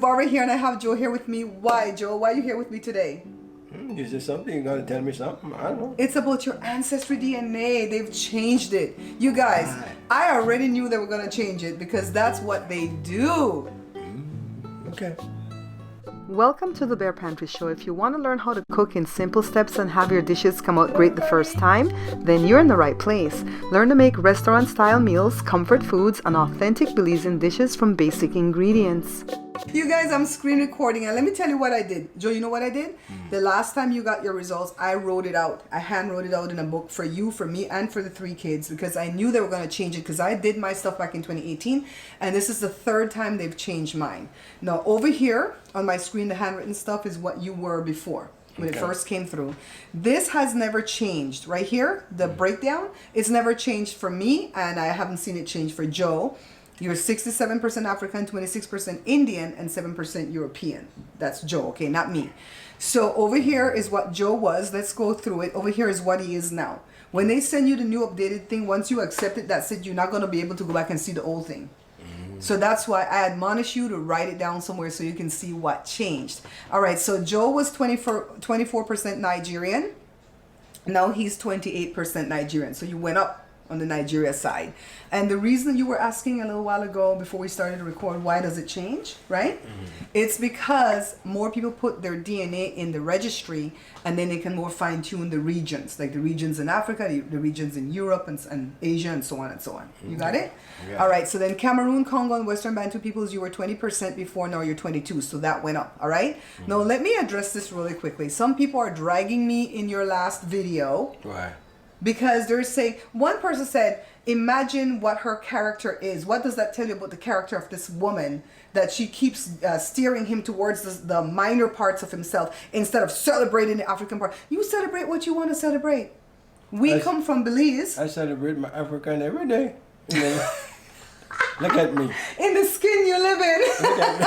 Barbara here, and I have Joe here with me. Why, Joe? Why are you here with me today? Is there something you're gonna tell me something? I don't know. It's about your Ancestry DNA. They've changed it. You guys, I already knew they were going to change it because that's what they do. Okay. Welcome to the Bear Pantry Show. If you want to learn how to cook in simple steps and have your dishes come out great the first time, then you're in the right place. Learn to make restaurant-style meals, comfort foods, and authentic Belizean dishes from basic ingredients. You guys, I'm screen recording, and let me tell you what I did. Joe, you know what I did? The last time you got your results, I wrote it out. I hand wrote it out in a book for you, for me, and for the 3 kids because I knew they were going to change it because I did my stuff back in 2018, and this is the 3rd time they've changed mine. Now, over here on my screen, the handwritten stuff is what you were before when it first came through. This has never changed. Right here, the breakdown, it's never changed for me, and I haven't seen it change for Joe. You're 67% African, 26% Indian, and 7% European. That's Joe, okay, not me. So over here is what Joe was. Let's go through it. Over here is what he is now. When they send you the new updated thing, once you accept it, that's it. You're not going to be able to go back and see the old thing. So that's why I admonish you to write it down somewhere so you can see what changed. All right, so Joe was 24% Nigerian. Now he's 28% Nigerian. So you went up on the Nigeria side. And the reason you were asking a little while ago before we started to record, why does it change, right? It's because more people put their DNA in the registry, and then they can more fine tune the regions, like the regions in Africa, the regions in Europe and Asia, and so on and so on. You got it? Yeah. All right, so then Cameroon, Congo, and Western Bantu peoples, you were 20% before, now you're 22, so that went up, all right? Now let me address this really quickly. Some people are dragging me in your last video. Why? Because they're saying, one person said, imagine what her character is. What does that tell you about the character of this woman? That she keeps steering him towards the minor parts of himself instead of celebrating the African part. You celebrate what you want to celebrate. We come from Belize. I celebrate my African every day. Look at me. In the skin you live in. Look at me.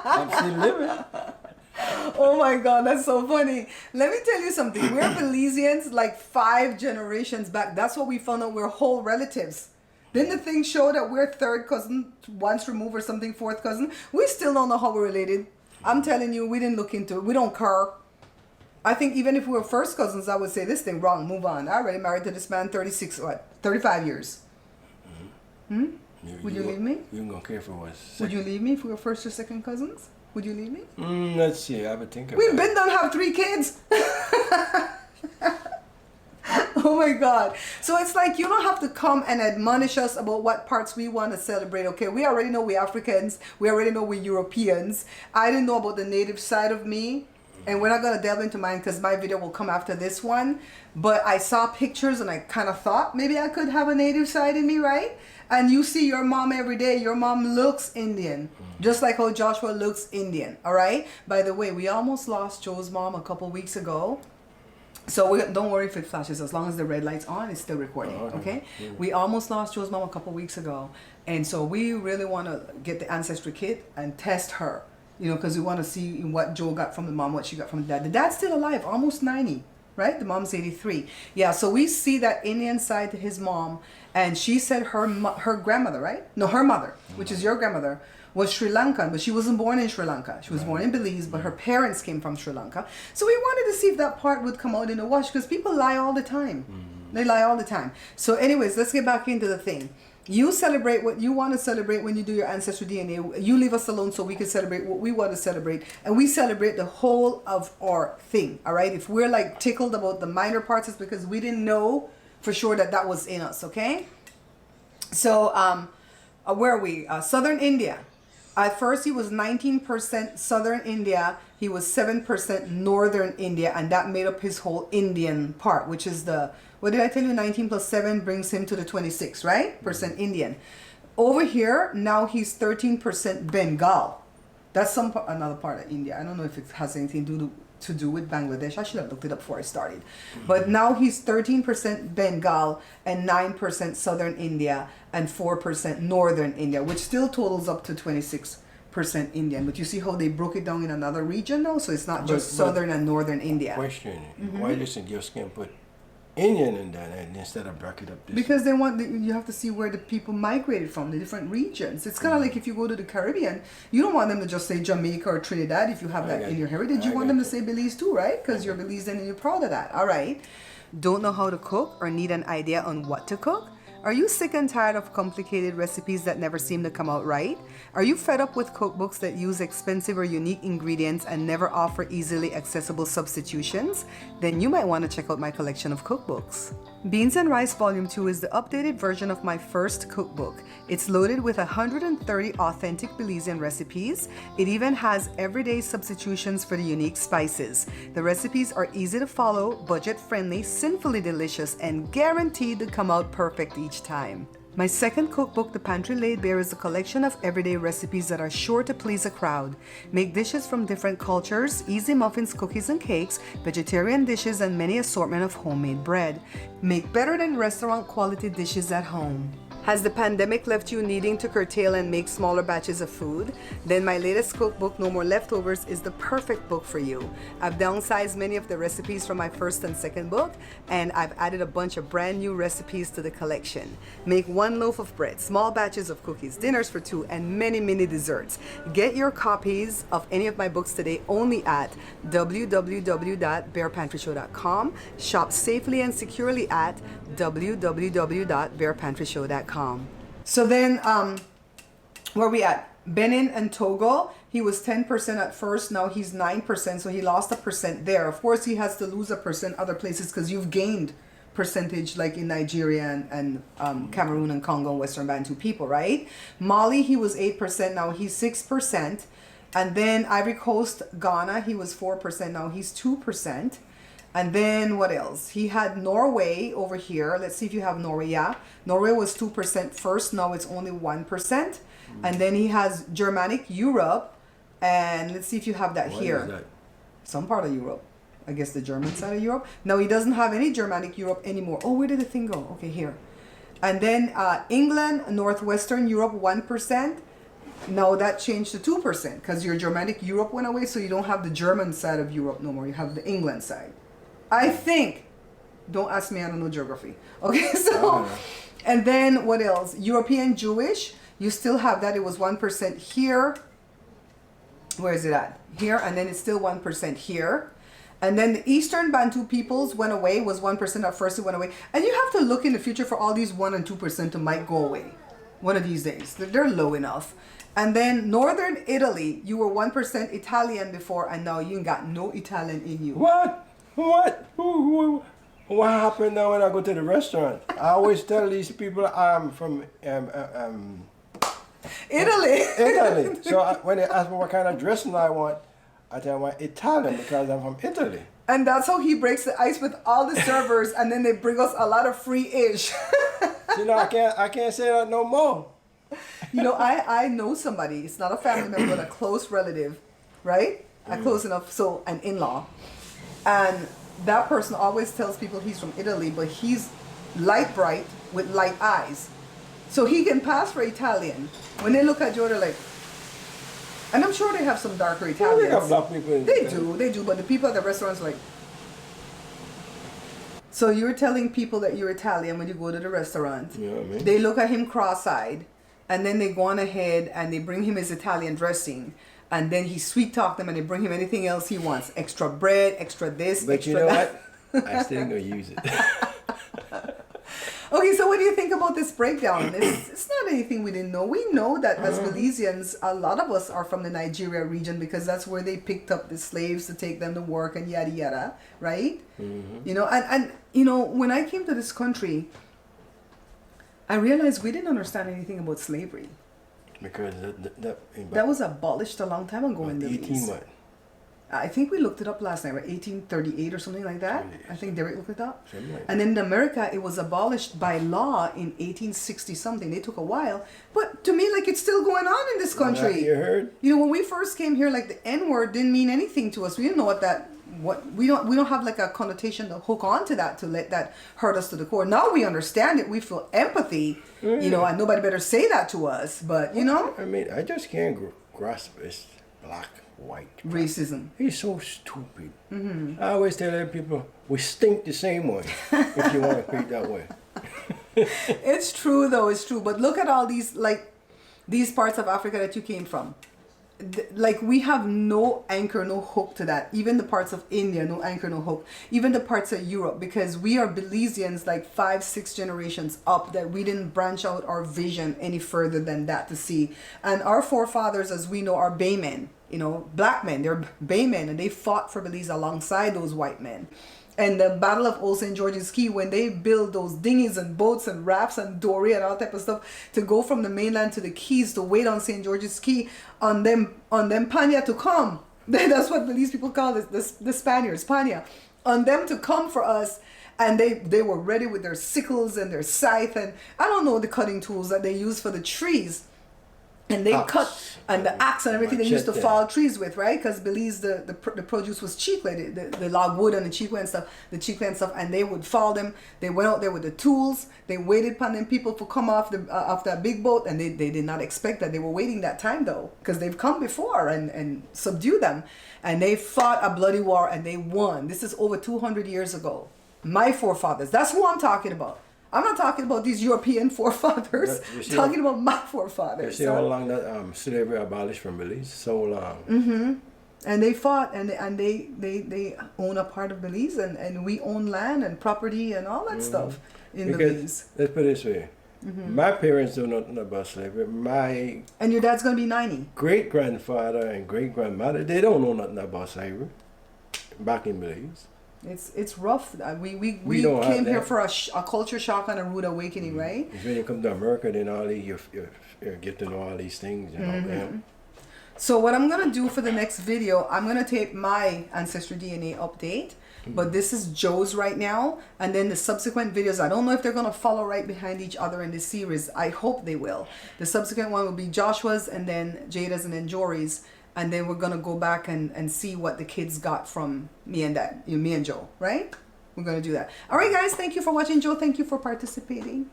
I'm still living. Oh my God, that's so funny. Let me tell you something. We're Belizeans like 5 generations back. That's what we found out. We're whole relatives. Didn't the thing show that we're 3rd cousin, once removed or something, 4th cousin? We still don't know how we're related. I'm telling you, we didn't look into it. We don't care. I think even if we were 1st cousins, I would say this thing wrong. Move on. I already married to this man 35 years. Would you leave me? You ain't gonna care for us. Would you leave me if we were 1st or 2nd cousins? Would you leave me? Let's see. I would think about We've been done have 3 kids. Oh my God. So it's like you don't have to come and admonish us about what parts we want to celebrate. Okay, we already know we're Africans. We already know we're Europeans. I didn't know about the native side of me. And we're not going to delve into mine because my video will come after this one. But I saw pictures and I kind of thought maybe I could have a native side in me, right? And you see your mom every day. Your mom looks Indian, just like how Joshua looks Indian, all right? By the way, we almost lost Joe's mom a couple weeks ago. So don't worry if it flashes. As long as the red light's on, it's still recording, okay? We almost lost Joe's mom a couple weeks ago. And so we really want to get the Ancestry kit and test her, you know, because we want to see what Joe got from the mom, what she got from the dad. The dad's still alive, almost 90. Right? The mom's 83. Yeah, so we see that Indian side to his mom, and she said her grandmother, right? No, her mother, which is your grandmother, was Sri Lankan, but she wasn't born in Sri Lanka. She was born in Belize, but her parents came from Sri Lanka. So we wanted to see if that part would come out in the wash, because people lie all the time. They lie all the time. So anyways, let's get back into the thing. You celebrate what you want to celebrate when you do your Ancestry DNA. You leave us alone so we can celebrate what we want to celebrate. And we celebrate the whole of our thing, all right? If we're like tickled about the minor parts, it's because we didn't know for sure that that was in us, okay? So where are we? Southern India. At first, he was 19% Southern India. He was 7% Northern India. And that made up his whole Indian part, which is the... What did I tell you? 19 plus 7 brings him to the 26, right? Percent Indian. Over here, now he's 13% Bengal. That's another part of India. I don't know if it has anything to do with Bangladesh. I should have looked it up before I started. But now he's 13% Bengal and 9% Southern India and 4% Northern India, which still totals up to 26% Indian. But you see how they broke it down in another region now? So it's not just Southern and Northern India. Question. Why doesn't your skin put Indian in that, and instead of bracket up this. Because they want you have to see where the people migrated from, the different regions. It's kind of like if you go to the Caribbean, you don't want them to just say Jamaica or Trinidad if you have that in your heritage. You want them to say Belize too, right? Because you're Belizean and you're proud of that. All right. Don't know how to cook or need an idea on what to cook? Are you sick and tired of complicated recipes that never seem to come out right? Are you fed up with cookbooks that use expensive or unique ingredients and never offer easily accessible substitutions? Then you might want to check out my collection of cookbooks. Beans and Rice Volume 2 is the updated version of my first cookbook. It's loaded with 130 authentic Belizean recipes. It even has everyday substitutions for the unique spices. The recipes are easy to follow, budget-friendly, sinfully delicious, and guaranteed to come out perfect each time. My second cookbook, The Pantry Laid Bare, is a collection of everyday recipes that are sure to please a crowd. Make dishes from different cultures, easy muffins, cookies and cakes, vegetarian dishes, and many assortment of homemade bread. Make better than restaurant quality dishes at home. Has the pandemic left you needing to curtail and make smaller batches of food? Then my latest cookbook, No More Leftovers, is the perfect book for you. I've downsized many of the recipes from my first and second book, and I've added a bunch of brand new recipes to the collection. Make one loaf of bread, small batches of cookies, dinners for two, and many, many desserts. Get your copies of any of my books today only at www.barepantryshow.com. Shop safely and securely at www.barepantryshow.com. So then, where we at? Benin and Togo, he was 10% at first, now he's 9%, so he lost a percent there. Of course, he has to lose a percent other places because you've gained percentage like in Nigeria and Cameroon and Congo and Western Bantu people, right? Mali, he was 8%, now he's 6%. And then Ivory Coast, Ghana, he was 4%, now he's 2%. And then what else? He had Norway over here. Let's see if you have Norway. Yeah. Norway was 2% first. Now it's only 1%. And then he has Germanic Europe. And let's see if you have that What here. is that? Some part of Europe. I guess the German side of Europe. No, he doesn't have any Germanic Europe anymore. Oh, where did the thing go? Okay, here. And then England, Northwestern Europe, 1%. Now that changed to 2% because your Germanic Europe went away. So you don't have the German side of Europe no more. You have the England side. I think. Don't ask me, I don't know geography. Okay, so, and then what else? European Jewish, you still have that. It was 1% here. Where is it at? Here, and then it's still 1% here. And then the Eastern Bantu peoples went away, was 1% at first, it went away. And you have to look in the future for all these 1 and 2% to might go away. One of these days. They're low enough. And then Northern Italy, you were 1% Italian before, and now you ain't got no Italian in you. What? What happened now when I go to the restaurant? I always tell these people I'm from Italy. Italy. So when they ask me what kind of dressing I want, I tell them I'm Italian because I'm from Italy. And that's how he breaks the ice with all the servers, and then they bring us a lot of free ish. You know, I can't say that no more. You know, I know somebody. It's not a family member, but a close relative, right? A close enough, so an in-law. And that person always tells people he's from Italy, but he's light bright with light eyes. So he can pass for Italian. When they look at you, they're like, and I'm sure they have some darker Italians. They have black people in They do, but the people at the restaurants are like. So you're telling people that you're Italian when you go to the restaurant. You know what I mean? They look at him cross-eyed, and then they go on ahead and they bring him his Italian dressing. And then he sweet talk them and they bring him anything else he wants. Extra bread, extra this, but extra you know that. what? I still gonna use it. Okay, so what do you think about this breakdown? It's not anything we didn't know. We know that as Belizeans, a lot of us are from the Nigeria region because that's where they picked up the slaves to take them to work and yada yada, right? You know, and you know, when I came to this country, I realized we didn't understand anything about slavery. Because that was abolished a long time ago in the 18 Belize. what? I think we looked it up last night, right? 1838 or something like that. I think Derek looked it up. Like and then in America, it was abolished by law in 1860 something. They took a while, but to me, like it's still going on in this country. You heard? You know, when we first came here, like the N word didn't mean anything to us. We didn't know what we don't have like a connotation to hook on to that to let that hurt us to the core. Now we understand it. We feel empathy. You know, and nobody better say that to us. But you know, I mean, I just can't grasp it's black, white. white. Racism. It's so stupid. I always tell other people, we stink the same way, if you want to put it that way. It's true though, it's true. But look at all these, like, these parts of Africa that you came from. Like, we have no anchor, no hook to that. Even the parts of India, no anchor, no hook. Even the parts of Europe, because we are Belizeans like 5-6 generations up, that we didn't branch out our vision any further than that to see. And our forefathers, as we know, are Baymen, you know, black men. They're Baymen, and they fought for Belize alongside those white men. And the Battle of Old St. George's Key, when they build those dinghies and boats and rafts and dory and all type of stuff to go from the mainland to the Keys to wait on St. George's Key on them Panya to come. That's what Belize people call the Spaniards, Panya. On them to come for us. And they were ready with their sickles and their scythe and I don't know the cutting tools that they use for the trees. And they cut, and the axe and everything they used to fell trees with, right? Because Belize, the produce was cheap, like the logwood and the chicle and stuff, and they would fall them. They went out there with the tools. They waited upon them people to come off that big boat, and they did not expect that. They were waiting that time though, because they've come before and subdued them, and they fought a bloody war and they won. This is over 200 years ago. My forefathers. That's who I'm talking about. I'm not talking about these European forefathers. I'm talking about my forefathers. You see how long that slavery abolished from Belize? So long. And they fought, and they own a part of Belize, and we own land and property and all that stuff in Belize. Let's put it this way. My parents don't know nothing about slavery. And your dad's going to be 90. Great-grandfather and great-grandmother, they don't know nothing about slavery back in Belize. It's rough. We came here for a culture shock and a rude awakening, right? When you come to America, then all these you get to know all these things, you know. Yeah. So what I'm gonna do for the next video, I'm gonna take my Ancestry DNA update, but this is Joe's right now, and then the subsequent videos, I don't know if they're gonna follow right behind each other in this series. I hope they will. The subsequent one will be Joshua's, and then Jada's, and then Jory's. And then we're going to go back and see what the kids got from me and Joe, right? We're going to do that. All right, guys. Thank you for watching, Joe. Thank you for participating.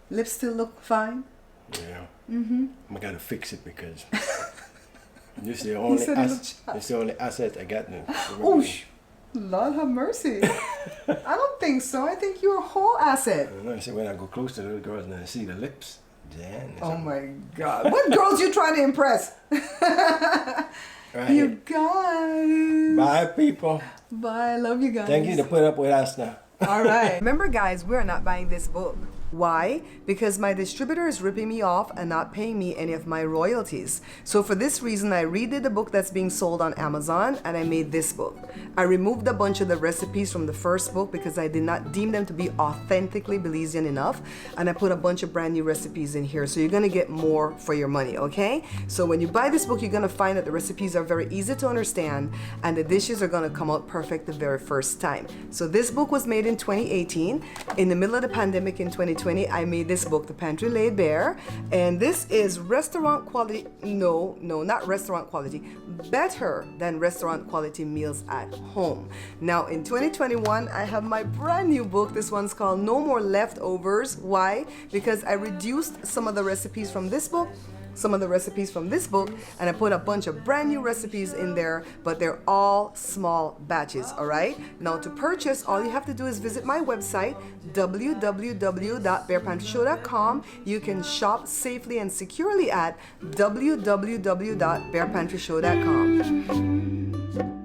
Lips still look fine. Yeah. I got to fix it because it's the only asset I got now. Oh, Lord have mercy. I don't think so. I think you're a whole asset. I see when I go close to those girls and I see the lips. Oh my God. What girls you trying to impress? Right. You guys. Bye, people. Bye. Love you guys. Thank you to put up with us now. All right. Remember, guys, we're not buying this book. Why? Because my distributor is ripping me off and not paying me any of my royalties. So for this reason, I redid the book that's being sold on Amazon, and I made this book. I removed a bunch of the recipes from the first book because I did not deem them to be authentically Belizean enough, and I put a bunch of brand new recipes in here. So you're gonna get more for your money, okay? So when you buy this book, you're gonna find that the recipes are very easy to understand, and the dishes are gonna come out perfect the very first time. So this book was made in 2018. In the middle of the pandemic in 2020, I made this book, The Pantry Laid Bare, and this is restaurant quality, no, not restaurant quality, better than restaurant quality meals at home. Now in 2021, I have my brand new book. This one's called No More Leftovers. Why? Because I reduced some of the recipes from this book, and I put a bunch of brand new recipes in there, but they're all small batches, all right? Now to purchase, all you have to do is visit my website, www.barepantryshow.com. You can shop safely and securely at www.barepantryshow.com.